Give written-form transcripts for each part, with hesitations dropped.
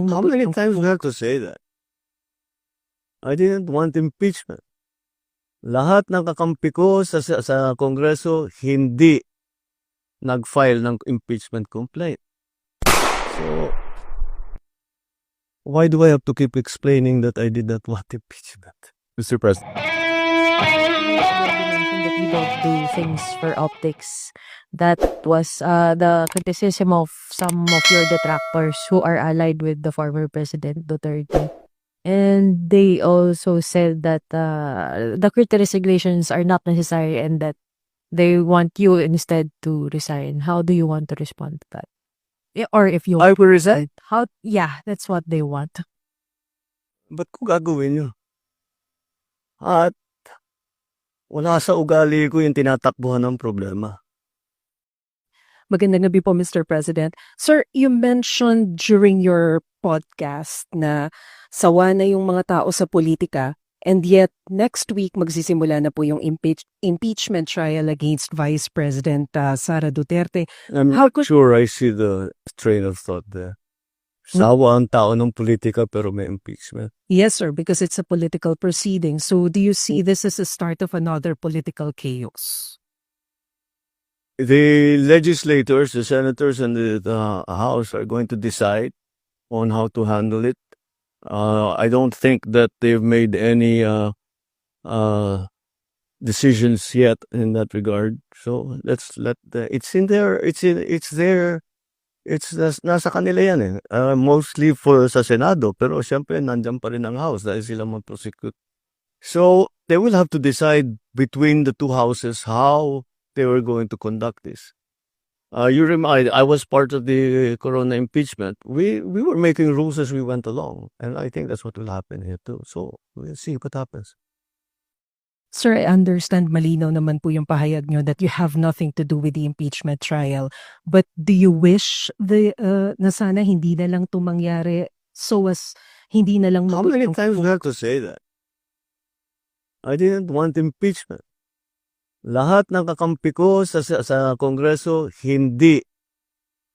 How many times we have to say that? I didn't want impeachment. Lahat ng kakampi ko sa Kongreso hindi nag-file ng impeachment complaint. So, why do I have to keep explaining that I did not want impeachment? Mr. President. That we don't do things for optics. That was the criticism of some of your detractors who are allied with the former President Duterte. And they also said that the resignations are not necessary and that they want you instead to resign. How do you want to respond to that? Or if you I will resign. yeah, that's what they want. Ba't ko gagawin yun? At wala sa ugali ko yung tinatakbuhan ng problema. Magandang gabi po, Mr. President. Sir, you mentioned during your podcast na sawa na yung mga tao sa politika and yet next week magsisimula na po yung impeachment trial against Vice President Sara Duterte. I'm How could- sure I see the train of thought there. Sawa ang tao ng politika pero may impeachment. Yes, sir, because it's a political proceeding. So do you see this as a start of another political chaos? The legislators, the senators, and the House are going to decide on how to handle it. I don't think that they've made any decisions yet in that regard. So let's let it's in there. It's there. Nasa kanila yan eh. Mostly sa Senado, pero siyempre nandiyan pa rin ang House dahil sila mag-prosecute. So they will have to decide between the two houses how they were going to conduct this. I was part of the Corona impeachment. We were making rules as we went along, and I think that's what will happen here too. So we'll see what happens. Sir, I understand malinaw naman po yung pahayag nyo that you have nothing to do with the impeachment trial. But do you wish na sana hindi na lang ito mangyari so as hindi na lang How many times we have to say that? I didn't want impeachment. Lahat ng kakampi ko sa Kongreso hindi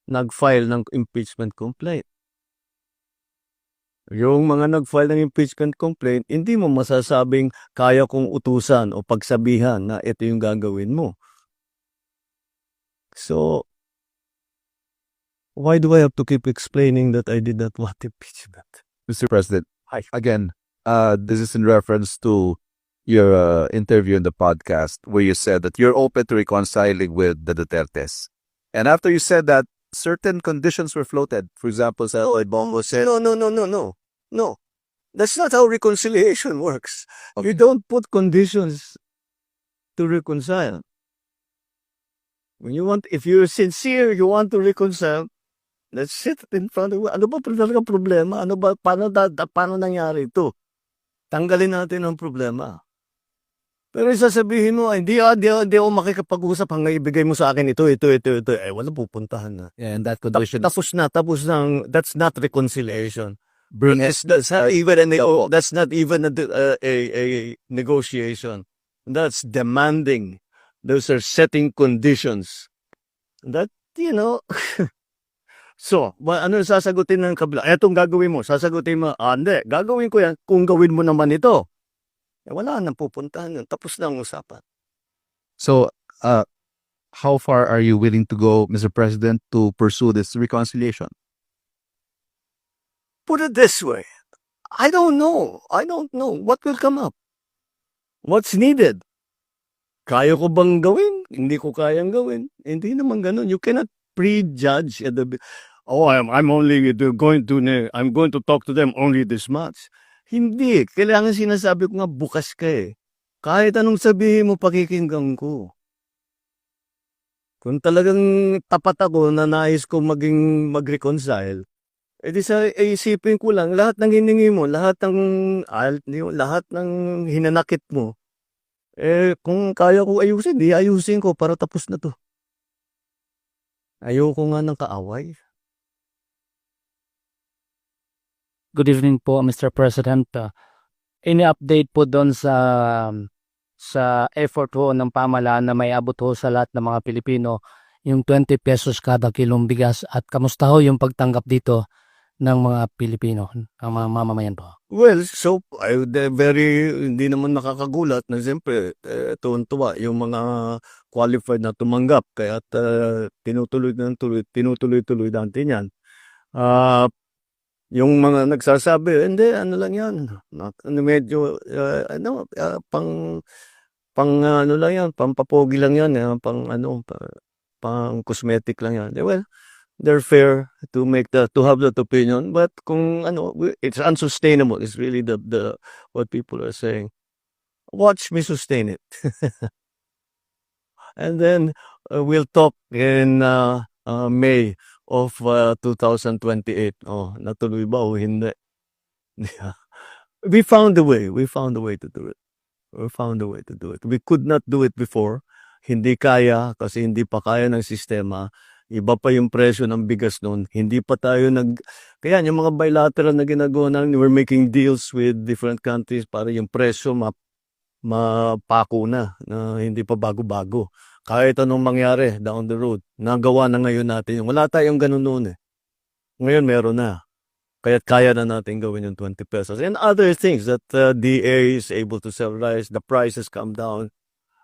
nag-file ng impeachment complaint. Yung mga nag-file ng impeachment complaint, hindi mo masasabing kaya kong utusan o pagsabihan na ito yung gagawin mo. So, why do I have to keep explaining that I did not want impeachment? Mr. President, again, this is in reference to your interview in the podcast where you said that you're open to reconciling with the Dutertes. And after you said that, certain conditions were floated. For example, Bongo said... No. That's not how reconciliation works. Okay. You don't put conditions to reconcile. If you're sincere, you want to reconcile, let's sit in front of you. Ano ba talaga problema? Paano nangyari ito? Tanggalin natin ang problema. Pero sasabihin mo, hindi ako makikipag-usap hanggang ibigay mo sa akin ito. Wala pupuntahan na. Yeah, and that condition... Tapos na. That's not reconciliation. That's not even a negotiation. That's demanding. Those are setting conditions. That, So, ano sasagutin ng kabila? Etong gagawin mo. Sasagutin mo, hindi, gagawin ko yan kung gawin mo naman ito. Wala nang pupuntahan yun. Tapos na ang usapan. So, how far are you willing to go, Mr. President, to pursue this reconciliation? Put it this way. I don't know. What will come up? What's needed? Kaya ko bang gawin? Hindi ko kayang gawin. Hindi naman ganun. You cannot prejudge at I'm going to talk to them only this much. Hindi. Kailangan sinasabi ko nga bukas ka eh. Kahit anong sabihin mo, pakikinggan ko. Kung talagang tapat ako na nais ko mag-reconcile, edi isipin ko lang, lahat ng hiningi mo, lahat ng hinanakit mo, kung kaya ko ayusin, di ayusin ko para tapos na to. Ayoko nga ng kaaway. Good evening po, Mr. President. Any update po doon sa effort ho ng pamahalaan na may abot ho sa lahat ng mga Pilipino yung 20 pesos kada kilong bigas at kamusta ho yung pagtanggap dito ng mga Pilipino, ng mga mamamayan po? Well, so hindi naman nakakagulat na siyempre tuwang-tuwa yung mga qualified na tumanggap kaya't tinutuloy-tuloy natin 'yan. Ah, yung mga nagsasabi, "Hindi ano lang 'yan, medyo pang ano lang 'yan, pampapogi lang 'yan, pang cosmetic lang 'yan." Well, they're fair to have that opinion, but kung it's unsustainable. It's really the what people are saying. Watch me sustain it, and then we'll talk in May of 2028. Oh, natuloy ba o hindi? Yeah. We found a way. We found a way to do it. We found a way to do it. We could not do it before. Hindi kaya kasi hindi pa kaya ng sistema. Iba pa yung presyo ng bigas noon. Hindi pa tayo kaya yung mga bilateral na ginagawa namin, we're making deals with different countries para yung presyo mapako na hindi pa bago-bago. Kahit anong mangyari down the road, nagawa na ngayon natin. Wala tayong ganun noon eh. Ngayon meron na. Kaya't kaya na natin gawin yung 20 pesos. And other things that DA is able to sell rice, the prices come down.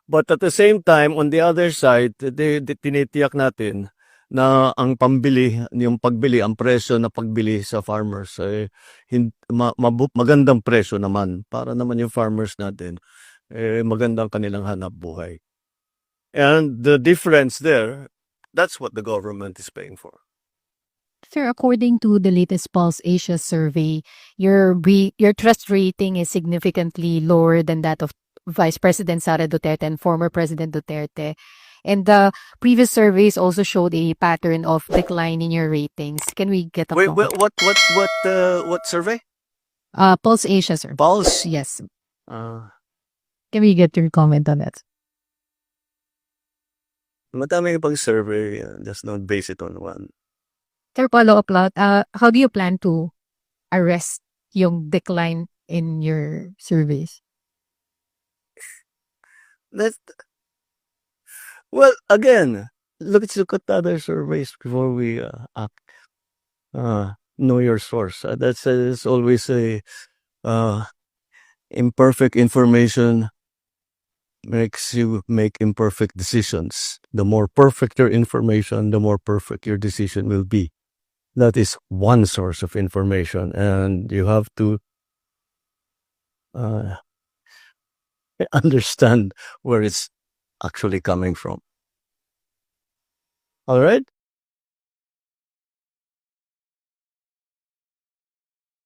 But at the same time, on the other side, tinitiyak natin na ang pagbili, ang presyo na pagbili sa farmers, magandang presyo naman para naman yung farmers natin, magandang kanilang hanap buhay. And the difference there, that's what the government is paying for. Sir, according to the latest Pulse Asia survey, your trust rating is significantly lower than that of Vice President Sara Duterte and former President Duterte. And the previous surveys also showed a pattern of decline in your ratings. Can we get a Wait, comment? what survey? Pulse Asia, sir. Pulse? Yes. Can we get your comment on that? Madami pang survey, just don't base it on one. Sir, follow-up lang. How do you plan to arrest yung decline in your surveys? Well, again, let's look at other surveys before we act. Know your source. That's always a imperfect information makes you make imperfect decisions. The more perfect your information, the more perfect your decision will be. That is one source of information, and you have to understand where it's actually coming from. All right?